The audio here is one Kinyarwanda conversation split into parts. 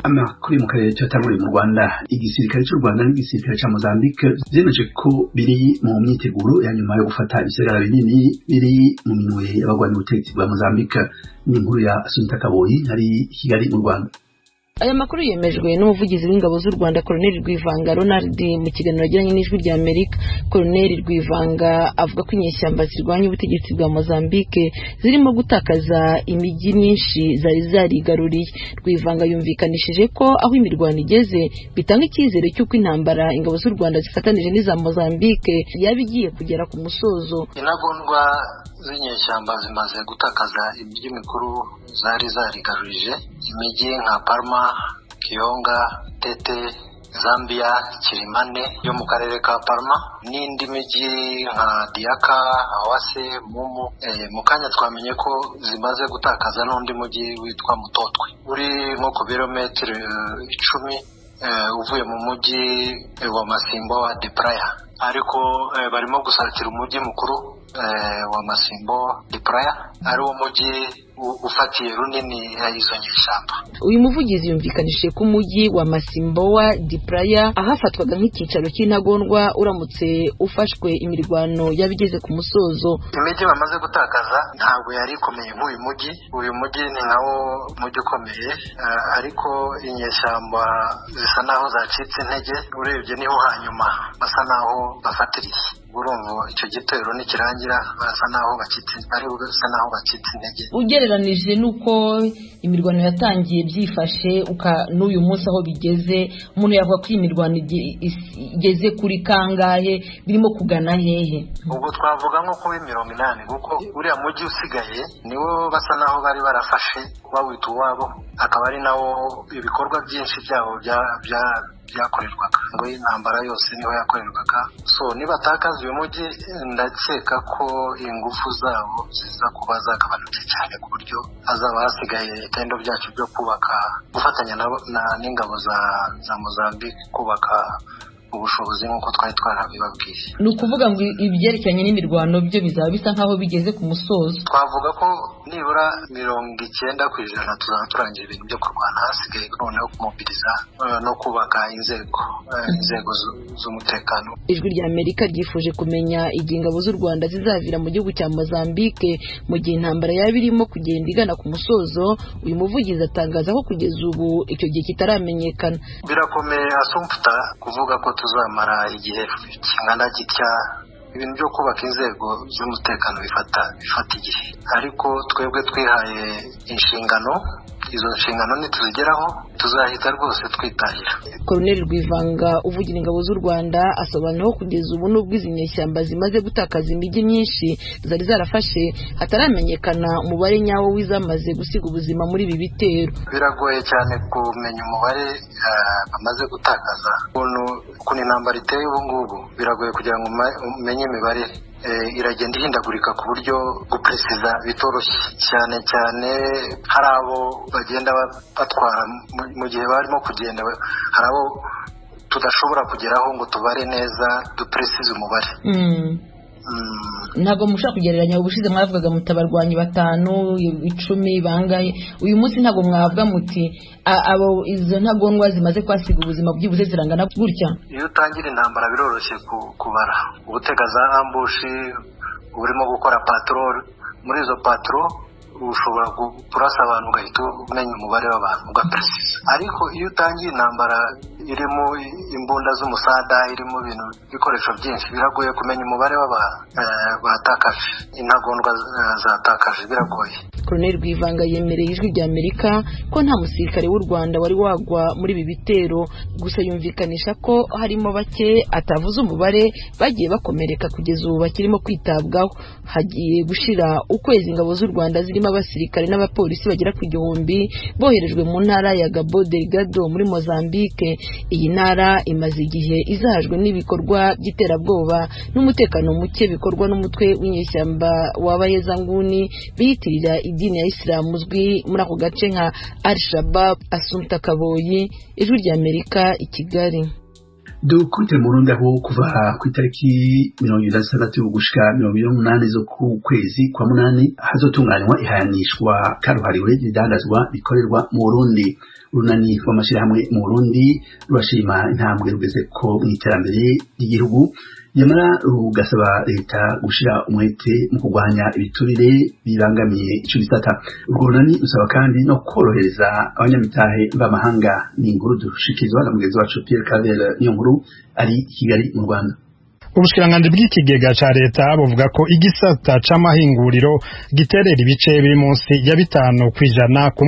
Amakuru mu karere cyatanguriye mu Rwanda, igisirikare cy'u Rwanda n'igisirikare cya Mozambique byemeje ko biri mu myiteguro ya nyuma yo gufata ibisagara binini biri mu minwe y'abagwanyi ubutegetsi bwa Mozambique. Ni inkuru ya Assunta Kaboyi ari Kigali mu Rwanda. Aya makuru yemejwe n'umuvugizi w'ingabo z'u Rwanda Colonel Rwivanga Ronald mu kiganiro yagiranye n'ijwi rya Amerika. Colonel Rwivanga avuga ko inyeshyamba zirwanya ubutegetsi bwa Mozambique zirimo gutakaza imijyi myinshi zari zarigaruriye. Rwivanga yumvikanishije ko aho imirwano igeze bitanga icyizere cy'uko intambara ingabo z'u Rwanda zifatanije n'iza Mozambique yaba igiye kugera ku musozo. Intagondwa z'inyeshyamba zimaze gutakaza imijyi mikuru zari zarigarurije, imijyi nka Palma, Kionga, Tete, Zambia, Kilimane yo mu karere ka Palma, n'indi mijyi nka Diaka, Awase, Mumu. Mu kanya twamenye ko zimaze gutakaza n'undi mujyi witwa Mutotwe uri nko ku birometero 10 uvuye mu mujyi wa Masimbo wa de Praia, ariko barimo gusatira umujyi mukuru wa Masimbo de Praia, ari wo mujyi ufatiye runini izo nyeshyamba. Uyu muvugizi yumvikanishije ko umujyi wa Masimboa de Praia ahafatwaga nk'icyicaro cy'intagondwa uramutse ufashwe imirwano yabigeze ku musozo. Imijyi bamaze gutakaza ntabwo yari ikomeye nk'uyu mujyi. Uyu mujyi ni nkawo mujyi ukomeye, ariko inyeshyamba zisa naho zacitse intege. Urebye niho hanyuma basa naho bafatiriye. Urumva icyo gitero nikirangira basa naho bacitse intege. Ugereranije nuko imirwano yatangiye byifashe n'uyu munsi aho bigeze, umuntu yavuga ko imirwano igeze kuri kangahe, birimo kugana hehe? Ubwo twavuga nko kuba 80, kuko uriya mujyi usigaye niwo basa naho bari barafashe bawita uwabo, akaba ari nawo ibikorwa byinshi byabo byakorerwaga, ngo intambara yose niho yakorerwaga. So nibatakaza uyu mujyi, ndakeka ko ingufu zabo ziza kuba zagabanutse cyane, ku buryo hazaba hasigaye itendo byacu byo kubaka, gufatanya n'ingabo za Mozambique kubaka ubushobozi nk'uko twari twarabibabwiye. Ni ukuvuga ngo ibyerekeranye n'imirwano byo bizaba bisa nkaho bigeze ku musozo. Twavuga ko nibura 90% tuzaba turangije ibintu byo kurwana, hasigaye noneho kumubiriza no kubaka inzego z'umutekano. Ijwi rya Amerika ryifuje kumenya igihe ingabo z'u Rwanda zizavira mu gihugu cya Mozambique mu gihe intambara yaba irimo kugenda igana ku musozo. Uyu muvugizi atangaza ko kugeza ubu icyo gihe kitaramenyekana. Birakomeye Assumpta kuvuga ko tuzamara igihe kingana gitya. Ibintu byo kubaka inzego z'umutekano bifata igihe, ariko twebwe twihaye inshingano. Izo nshingano nituzigeraho tuzahita rwose twitahira. Colonel Rwivanga uvugira ingabo z'u Rwanda asobanura ko kugeza ubu nubwo izi nyeshyamba zimaze gutakaza imijyi myinshi zari zarafashe, hataramenyekana umubare nyawo w'izamaze gusiga ubuzima muri ibi bitero. Biragoye cyane kumenya umubare bamaze gutakaza. Ukuntu intambara iteye ubu ngubu biragoye kugira ngo umenye imibare. Iragenda ihindagurika ku buryo gupresiza bitoroshye cyane. Hari abo bagenda batwara mu gihe barimo kugenda, hari abo tudashobora kugeraho ngo tubare neza dupresize umubare. Ntabwo mushaka kugereranya ubushize mwavugaga mutabarwanyi 5, 10 bangaye. Uyu munsi ntabwo mwavuga muti abo izo ntagondwa zimaze kwasiga ubuzima byibuze zirangana gutya. Iyo utangira intambara biroroshye kubara. Ubutega za ambushi, urimo gukora patrol, muri izo patrol ushobora kurasa abantu ugahita umenya umubare w'abantu ugapresiza. Ariko iyo utangiye intambara irimo imbunda z'umusada, irimo ibintu bikoresho byinshi, biragoye kumenya umubare w'abantu batakaje, intagondwa zatakaje, biragoye. Colonel Rwivanga yemereye ijwi rya Amerika ko nta musirikare w'u Rwanda wari wagwa muri ibi bitero, gusa yumvikanisha ko harimo bake atavuze umubare bagiye bakomereka kugeza ubu bakirimo kwitabwaho. Hagiye gushira ukwezi ingabo z'u Rwanda zirimo abasirikare n'abapolisi bagera ku 1000 boherejwe mu ntara ya Cabo Delgado muri Mozambique. Iyi ntara imaze igihe izahajwe n'ibikorwa by'iterabwoba n'umutekano muke bikorwa n'umutwe w'inyeshyamba w'abayezanguni biyitirira idini ya Islam uzwi muri ako gace nka Al-Shabaab. Assunta Kaboyi, Ijwi rya Amerika, i Kigali. dukubitire mu Burundi aho kuva ku itariki 26 gushika 28 zo ku kwezi kwa munani hazotunganywa ihayanishwa karuhariwe ry'idandazwa bikorerwa mu Burundi. Urunani rw'amashirahamwe mu Burundi rurashima intambwe rugeze ko mu iterambere ry'igihugu, nyamara rugasaba leta gushira umwete mu kurwanya ibiturire birangamiye ico gisata. Urwo runani rusaba kandi no korohereza abanyamitahe b'amahanga. Ni inkuru dushikizwa na mugenzi wacu Pierre Claver niyo nkuru ari Kigali mu Rwanda. Ubushikiranganji bw'ikigega ca leta buvuga ko igisata c'amahinguriro giterera ibice biri munsi ya 5% ku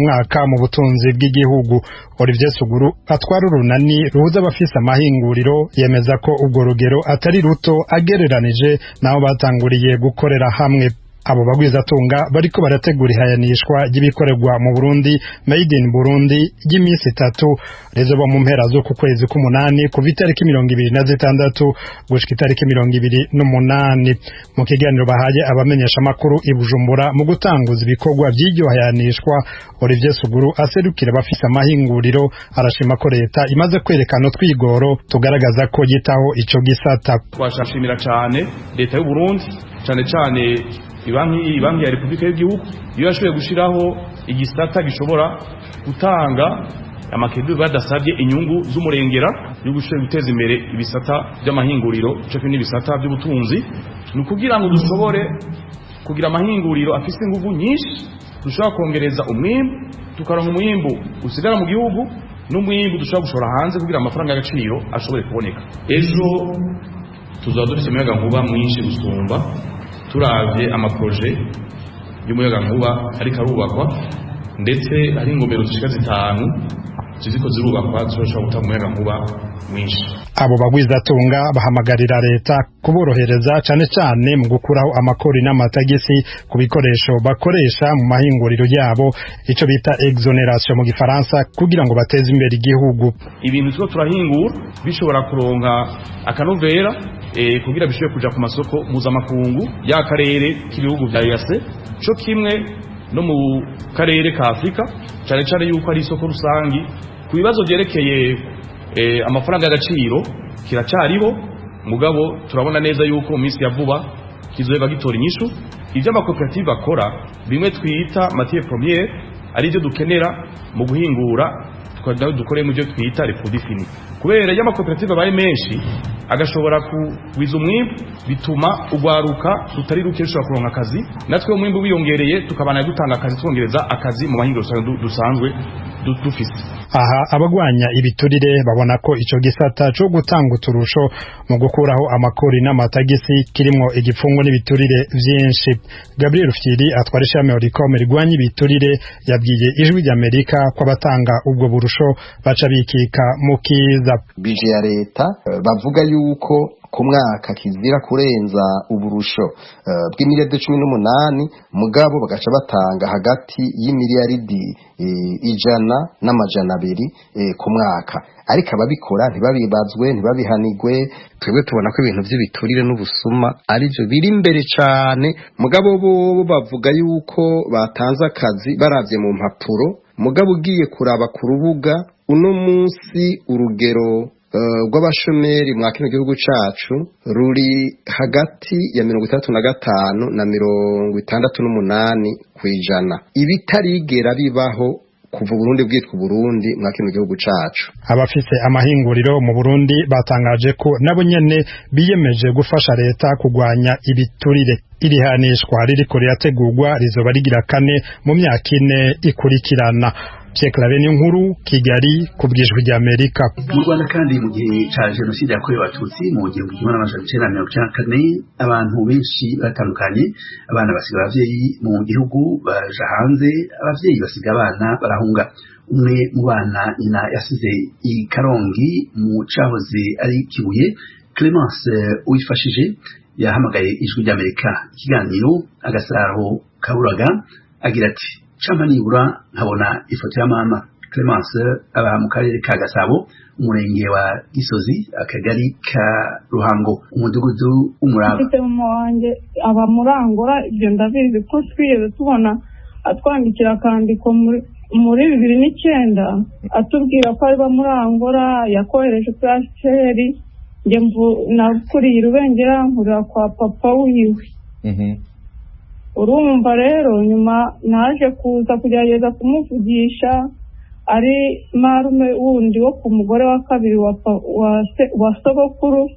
mwaka mu butunzi bw'igihugu. Olivier Suguru atwara urunani ruhuza abafise amahinguriro yemeza ko ubwo rugero atari ruto agereranije naho batanguriye gukorera hamwe. Abo bagwizatunga bariko barategura ihayanishwa ry'ibikorerwa mu Burundi Made in Burundi ry'iminsi 3 rezoba mu mpera zo ku kwezi k'umunani kuva itariki 26 gushika itariki 28. Mu kiganiro bahaye abamenyesha makuru i Bujumbura mu gutanguza ibikorwa by'iryo hayanishwa, Olivier Suguru aserukira abafise amahinguriro arashima ko leta imaze kwerekana twigoro tugaragaza ko yitaho ico gisata. Twashimira cyane leta y'u Burundi cyane ibanki ya Republika y'Igihugu iyo yashoboye gushiraho igisata gishobora gutanga amakedu badasabye inyungu z'umurengera yo gushobora guteza imbere ibisata by'amahinguriro cyo n'ibisata by'ubutunzi. Ni kugira ngo dushobore kugira amahinguriro afise ingufu nyinshi, dushobora kongereza umwimbu, tukaronka umwimbu usigara mu gihugu n'umwimbu dushobora gushora hanze kugira amafaranga y'agaciro ashobore kuboneka. Ejo tuzaba dufite umuyaga nkuba mwinshi gusumba turavye amaproje y'umuyaga nkuba ariko arubakwa, ndetse ari ingomero zishika 5 ziziko zirubakwa zishobora gutanga umuyaga nkuba mwinshi. Abo bagwizatunga bahamagarira leta kuborohereza cane mu gukuraho amakori n'amatagisi ku bikoresho bakoresha mu mahinguriro yabo, ico bita exoneration mu gifaransa, kugira ngo bateze imbere igihugu. Ibintu two turahingura bishobora kuronka akanovera kugira bishobore kuja ku masoko mpuzamakungu y'akarere k'ibihugu vya EAC, co kimwe no mu karere ka Afrika, cane yuko ari isoko rusangi ku bibazo byerekeye amafaranga y'agaciro kiracariho, mugabo turabona neza yuko mu minsi ya vuba kizoba gitora inyishu. Ivyo amakoperative akora bimwe twita matière première ari byo dukenera mu guhingura, tukajya dukore mu byo twita les produits finis. Kubera y'amakoperative abaye menshi agashobora kuwiza umwimbu, bituma ugwaruka tutari ruke rushobora kuronka akazi, natwe umwimbu wiyongereye tukabana gutanga akazi, twongereza akazi mu mahinguriro dusanzwe dufise. Aha abagwanya ibiturire babona ko ico gisata cyo gutanga uturusho mu gukuraho amakori n'amatagisi kirimo igipfungo n'ibiturire vyinshi. Gabriel Firi atwara ishami Oricom rigwanya ibiturire yabwiye Ijwi ry'Amerika ko abatanga ubwo burusho baca bikika mu kiza. Bije ya leta bavuga yuko ku mwaka kizira kurenza uburusho bw'imiliyaridi 18, mugabo bagaca batanga hagati y'imiliyaridi 100 ku mwaka. Ariko ababikora ntibabibazwe, ntibabihanigwe. Twebwe tubona ko ibintu by'ibiturire n'ubusuma ari byo biri imbere cyane, mugabo bo bavuga yuko batanze akazi baravye mu mpapuro, mugabo ugiye kuraba ku rubuga uno munsi urugero rw'abashomeri mwa kino gihugu cacu ruri hagati ya 35 na 68 kwijana, ibitarigera bibaho kuva Burundi bwitwa Burundi mwa kino gihugu cacu. Abafise amahinguriro mu Burundi batangaje ko nabo nyene biyemeje gufasha leta kugwanya ibiturire. Irihanishwa ririko rirategurwa rizoba rigira 4 mu myaka 4 ikurikirana. Pierre Claver nkuru Kigali kubwijwe rya Amerika. Mu Rwanda kandi mu gihe ca jenoside yakorewe abatutsi mu 1994 abantu benshi batandukanye, abana basiga abavyeyi mu gihugu baja hanze, abavyeyi basiga abana barahunga. Umwe mu bana nyina yasize i Karongi mu cahoze ari Kibuye, Clemence Uwifashije yahamagaye Ijwi ry'Amerika ikiganiro Agasaro Kaburaga, agira ati Chama nibura nkabona ifoto ya mama. Clemence aba mu karere ka Gasabo, umurenge wa Gisozi, akagari ka Ruhango, umudugudu Umuraba. Mama wanje aba Murangora, ibyo ndabizi ko twiyeze tubona atwandikira akandiko muri 2009 atubwira ko ari muri Angola yakohereje transferi nge nakuriye Rubengera nkurira kwa papa wiwe. Urumva rero nyuma naje kuza kugerageza kumuvugisha ari marume wundi wo ku mugore wa kabiri wa sogokuru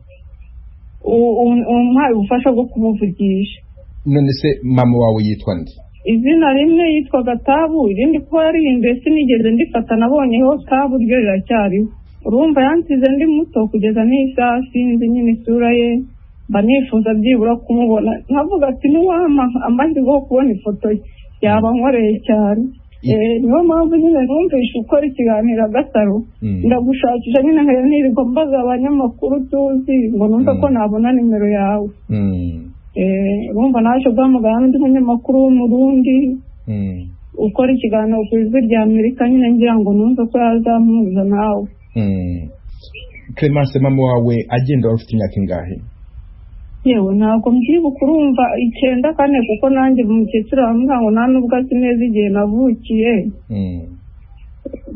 umuhaye ubufasha bwo kumuvugisha. None se mama wawe yitwa nde? Izina rimwe yitwaga Tabu, irindi ko yarihinduye sinigeze ndifata, nabonyeho Tabu ryo riracyariho. Urumva yansize ndi muto kugeza n'isaha sinzi nyine isura ye, mba nifuza byibura kumubona nkavuga ati n'uwama amahirwe yo kubona ifoto yaba nkoreye cyane. Niyo mpamvu nyine numvise ukora ikiganiro Agasaro, ndagushakisha nyine nirirwa mbaza abanyamakuru tuzi ngo numve ko nabona nimero yawe. Urumva naje guhamagara n'undi munyamakuru w'umurundi ukora ikiganiro ku Ijwi rya Amerika nyine ngira ngo numve ko yazamuza nawe. Clemence, mama wawe agenda wari ufite imyaka ingahe? Yewe ntabwo mbyibuka, urumva 94 kuko nanjye umukecuru bambwira ngo nta nubwo azi neza igihe navukiye.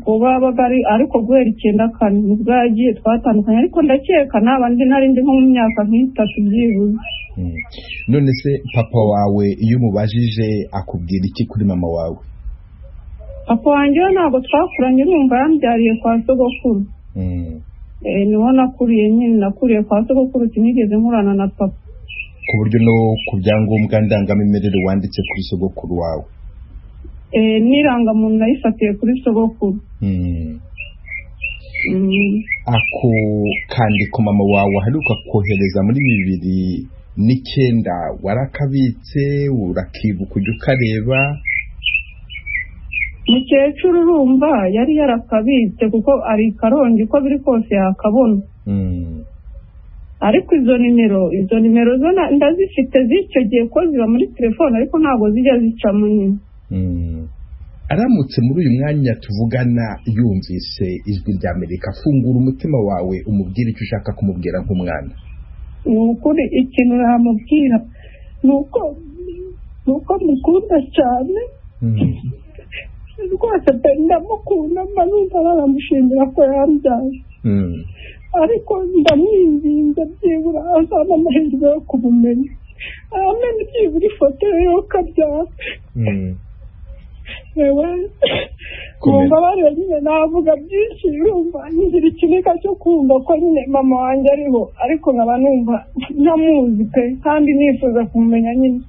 Kuba bagari ariko guhera 94 nibwo yagiye twatandukanye, ariko ndakeka nabandi narindi nko mu myaka nk'itatu byibuze. None se papa wawe iyo umubajije akubwira iki kuri mama wawe? Papa wanjye ntabwo twakuranye, urumva yambyariye kwa sogokuru. Niho nakuriye nyine, nakuriye kwa sogokuru, sinigeze nkurana na papa. Ku buryo no ku byangombwa ndangamimerere wanditse kuri sogokuru wawe? N'irangamuntu nayifatiye kuri sogokuru. Ako kandiko mama wawe aheruka kohereza muri 2009 warakabitse urakibuka ujya ukareba? Mukecuru urumva yari yarakabitse kuko ari Karongi ko biri kose yakabona. Ariko izo nimero zo ndazifite z'icyo gihe ko ziba muri telefone, ariko ntabwo zijya zicamo nyine. Aramutse muri uyu mwanya tuvugana yumvise Ijwi rya Amerika, fungura umutima wawe umubwire icyo ushaka kumubwira nk'umwana. Ukuri ikintu namubwira nuko mukunda cyane. Rwose pe ndamukunda, mba numva baramushimira ko yambyaye. Ariko ndamwinginze byibura azana amahirwe yo kumumenya, amenye byibura ifoto yo kabyara. Kumva bariya nyine navuga byinshi, urumva ngira ikinika cyo kumva ko nyine mama wanjye ariho, ariko nkaba numva ntamuzi pe, kandi nifuza kumumenya nyine.